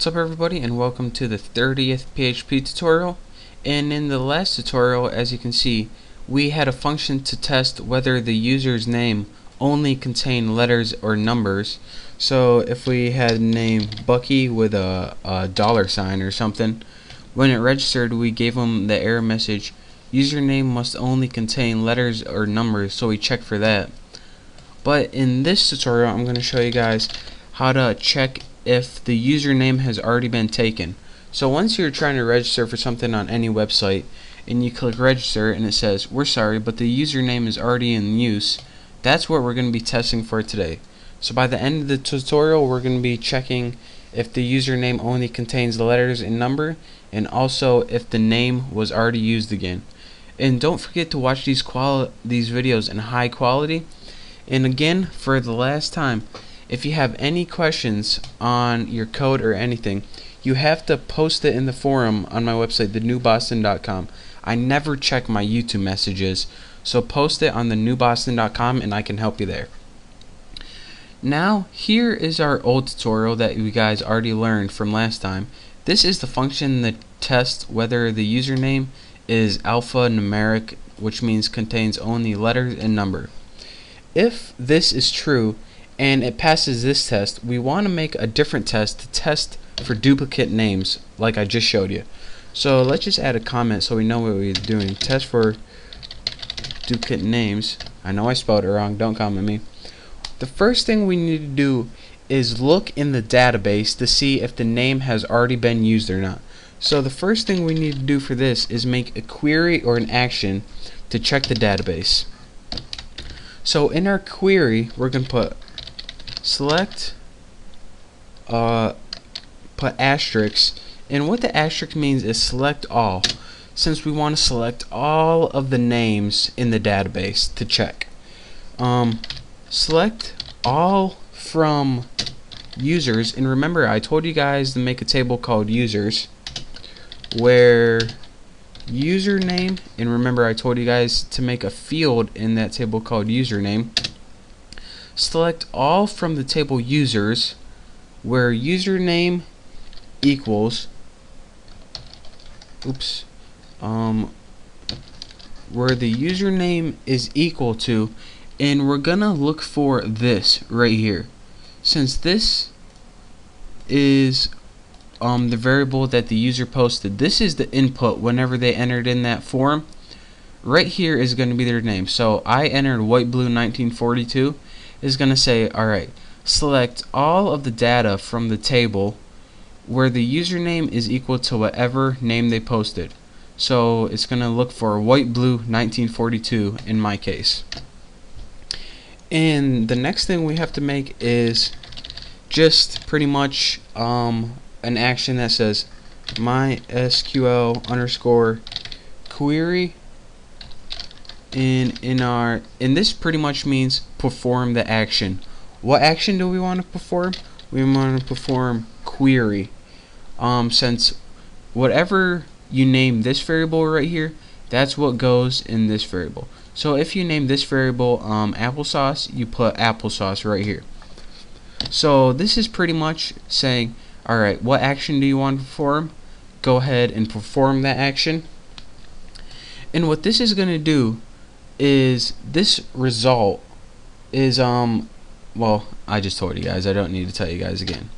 What's up everybody, and welcome to the 30th PHP tutorial. And in the last tutorial, as you can see, we had a function to test whether the user's name only contained letters or numbers. So if we had name Bucky with a $sign or something, when it registered we gave him the error message, username must only contain letters or numbers, so we check for that. But in this tutorial I'm going to show you guys how to check if the username has already been taken. So once you're trying to register for something on any website and you click register and it says, we're sorry, but the username is already in use, that's what we're going to be testing for today. So by the end of the tutorial we're going to be checking if the username only contains the letters and number, and also if the name was already used again. And don't forget to watch these videos in high quality. And again, for the last time, if you have any questions on your code or anything, you have to post it in the forum on my website, thenewboston.com. I never check my YouTube messages, so post it on thenewboston.com and I can help you there. Now, here is our old tutorial that you guys already learned from last time. This is the function that tests whether the username is alphanumeric, which means contains only letters and number. If this is true and it passes this test, we want to make a different test to test for duplicate names like I just showed you. So let's just add a comment so we know what we're doing. Test for duplicate names. I know I spelled it wrong, don't comment me. The first thing we need to do is look in the database to see if the name has already been used or not. So the first thing we need to do for this is make a query or an action to check the database. So in our query we're going to put select, put asterisk, and what the asterisk means is select all, since we want to select all of the names in the database to check. Select all from users, and remember I told you guys to make a table called users where username, and remember I told you guys to make a field in that table called username. Select all from the table users where username equals where the username is equal to, and we're gonna look for this right here. Since this is the variable that the user posted, this is the input whenever they entered in that form. Right here is going to be their name. So I entered white blue 1942 is going to say, alright, select all of the data from the table where the username is equal to whatever name they posted. So it's going to look for white blue 1942 in my case. And the next thing we have to make is just pretty much an action that says MySQL _query, and this pretty much means perform the action. What action do we want to perform? We want to perform query. Since whatever you name this variable right here, that's what goes in this variable. So if you name this variable applesauce, you put applesauce right here. So this is pretty much saying, alright, what action do you want to perform? Go ahead and perform that action. And what this is going to do is, this result is well, I just told you guys, I don't need to tell you guys again.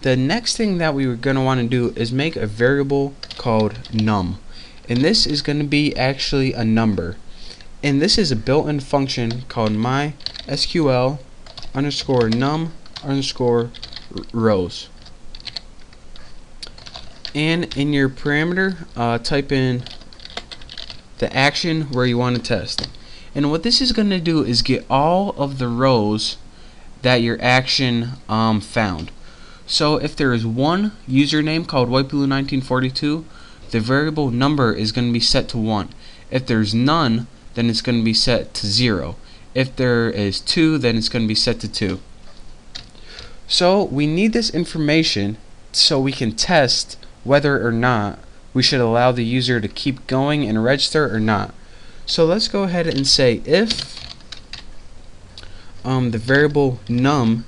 The next thing that we were going to want to do is make a variable called num, and this is going to be actually a number, and this is a built-in function called MySQL _num_rows. And in your parameter, type in the action where you want to test. And what this is going to do is get all of the rows that your action found. So if there is one username called whiteblue1942, the variable number is going to be set to 1. If there's none, then it's going to be set to 0. If there is 2, then it's going to be set to 2. So we need this information so we can test whether or not we should allow the user to keep going and register or not. So let's go ahead and say if the variable num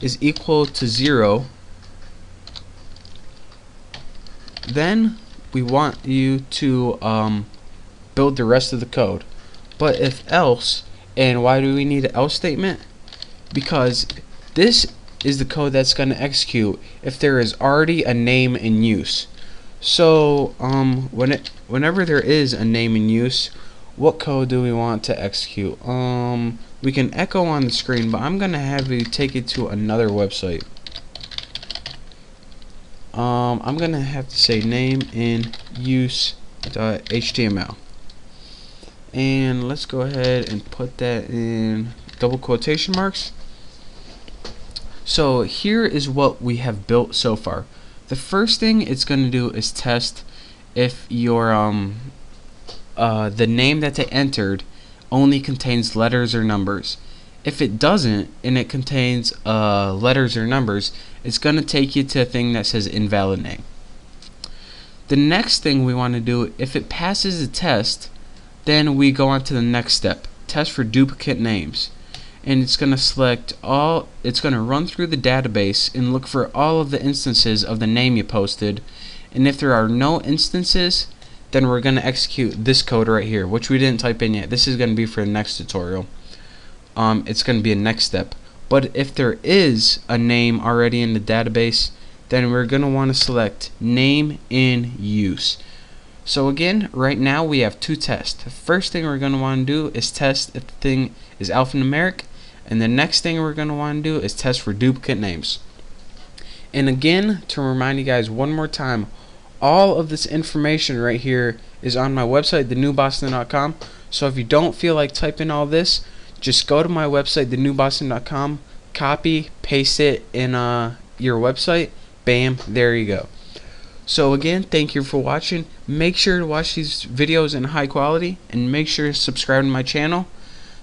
is equal to 0, Then we want you to build the rest of the code. But if else, and why do we need an else statement? Because this is the code that's going to execute if there is already a name in use. So whenever there is a name in use, what code do we want to execute? We can echo on the screen, but I'm gonna have you take it to another website. I'm gonna have to say name in use.html, and let's go ahead and put that in double quotation marks. So here is what we have built so far. The first thing it's going to do is test if your the name that they entered only contains letters or numbers. If it doesn't, and it contains letters or numbers, it's going to take you to a thing that says invalid name. The next thing we want to do, if it passes the test, then we go on to the next step, test for duplicate names. And it's going to select all, it's going to run through the database and look for all of the instances of the name you posted, and if there are no instances, then we're going to execute this code right here, which we didn't type in yet. This is going to be for the next tutorial. It's going to be a next step. But if there is a name already in the database, then we're going to want to select name in use. So again, right now we have two tests. The first thing we're going to want to do is test if the thing is alphanumeric, and the next thing we're going to want to do is test for duplicate names. And again, to remind you guys one more time, all of this information right here is on my website, thenewboston.com. So if you don't feel like typing all this, just go to my website, thenewboston.com, copy, paste it in your website, bam, there you go. So again, thank you for watching. Make sure to watch these videos in high quality, and make sure to subscribe to my channel.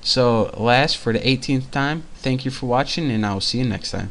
So last, for the 18th time, thank you for watching, and I will see you next time.